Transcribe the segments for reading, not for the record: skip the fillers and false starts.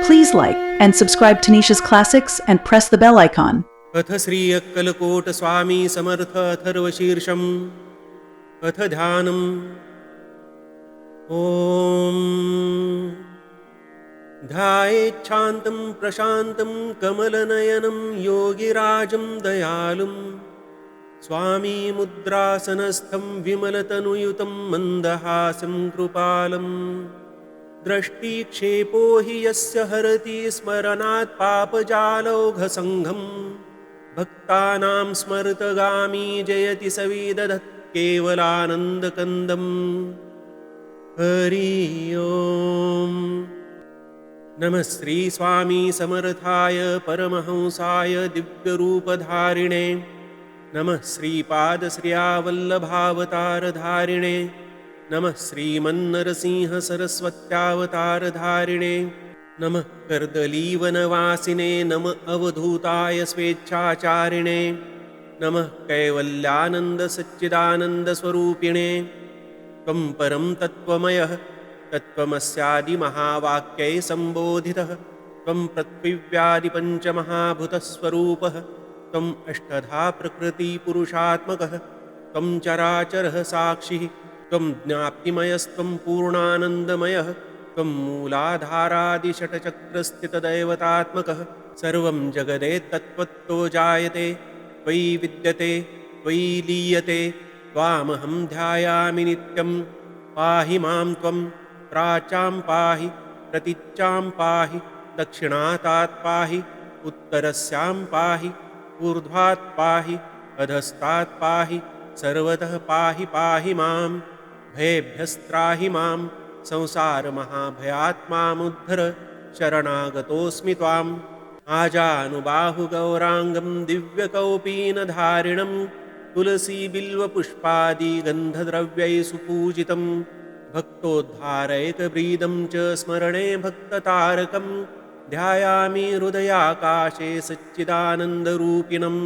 Please like and subscribe to Nisha's Classics and press the bell icon. अथ श्री अक्कलकोट स्वामी समर्थ अथर्वशीर्षम् अथ ध्यानम्। ॐ ध्यायेच्छान्तं प्रशान्तं कमलनयनं योगिराजं दयालुं स्वामी मुद्रासनस्थं विमलतनुयुतं मन्दहासं कृपालम् दृष्टिक्षेपो हि यस्य हरति स्मरणात् पापजालौघसङ्घम् भक्तानां स्मर्तगामी जयति सविदधत् केवलानन्दकन्दम्। हरि ओम्। नमः श्री स्वामी समर्थाय परमहंसाय दिव्यरूपधारिणे नमः श्रीपादश्रियावल्लभावतारधारिणे नमः श्रीमन्नरसिंह सरस्वत्यावतारधारिणे नमः कर्दलीवनवासिने नमः अवधूताय स्वेच्छाचारिणे नमः कैवल्यानन्दसच्चिदानन्दस्वरूपिणे त्वं परं तत्त्वमयः तत्त्वमस्यादिमहावाक्यै सम्बोधितः त्वं पृथिव्यादिपञ्चमहाभूतस्वरूपः त्वम् अष्टधा प्रकृतिपुरुषात्मकः त्वं चराचरः साक्षिः त्वं ज्ञाप्तिमयस्त्वं पूर्णानन्दमयः त्वं मूलाधारादिषट्चक्रस्थितदैवतात्मकः सर्वं जगदेतत्त्वतो जायते त्वयि विद्यते त्वयि लीयते त्वामहं ध्यायामि नित्यं। पाहि मां त्वं प्राचां पाहि प्रतीचां पाहि दक्षिणातात् पाहि उत्तरस्यां पाहि ऊर्ध्वात् पाहि अधस्तात् पाहि सर्वतः पाहि पाहि मां भयेभ्यस्त्राहि मां संसारमहाभयात् मामुद्धर शरणागतोऽस्मि त्वाम्। आजानुबाहुगौराङ्गं दिव्यकौपीनधारिणं तुलसीबिल्वपुष्पादिगन्धद्रव्यैः सुपूजितं भक्तोद्धारैकव्रीदं च स्मरणे भक्ततारकं ध्यायामि हृदयाकाशे सच्चिदानन्दरूपिणं।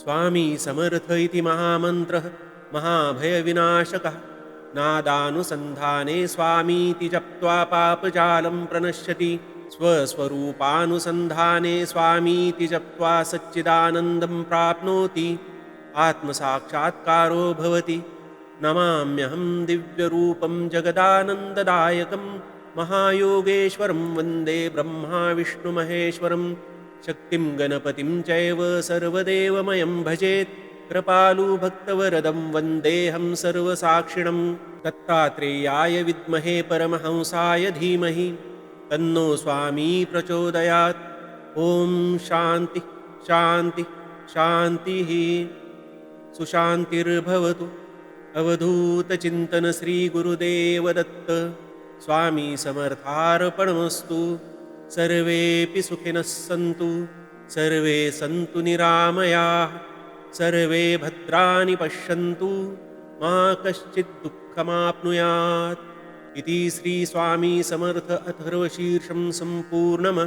स्वामी समर्थ इति महामन्त्रः महाभयविनाशकः नादानुसन्धाने स्वामीति जप्त्वा पापजालं प्रणश्यति स्वस्वरूपानुसन्धाने स्वामीति जप्त्वा सच्चिदानन्दं प्राप्नोति आत्मसाक्षात्कारो भवति। नमाम्यहं दिव्यरूपं जगदानन्ददायकं महायोगेश्वरं वन्दे ब्रह्मा विष्णुमहेश्वरं शक्तिं गणपतिं चैव सर्वदेवमयं भजेत् कृपालु भक्तवरदं वन्देऽहं सर्वसाक्षिणं। दत्तात्रेयाय विद्महे परमहंसाय धीमहि तन्नो स्वामी प्रचोदयात्। ॐ शान्ति शान्ति शान्तिः सुशान्तिर्भवतु। अवधूतचिन्तन श्री गुरुदेव दत्त। स्वामी समर्थार्पणमस्तु। सर्वेऽपि सुखिनः सन्तु सर्वे सन्तु निरामयाः सर्वे भद्राणि पश्यन्तु मा कश्चित् दुःखमाप्नुयात्। इति श्री स्वामी समर्थ अथर्वशीर्षं सम्पूर्णम्।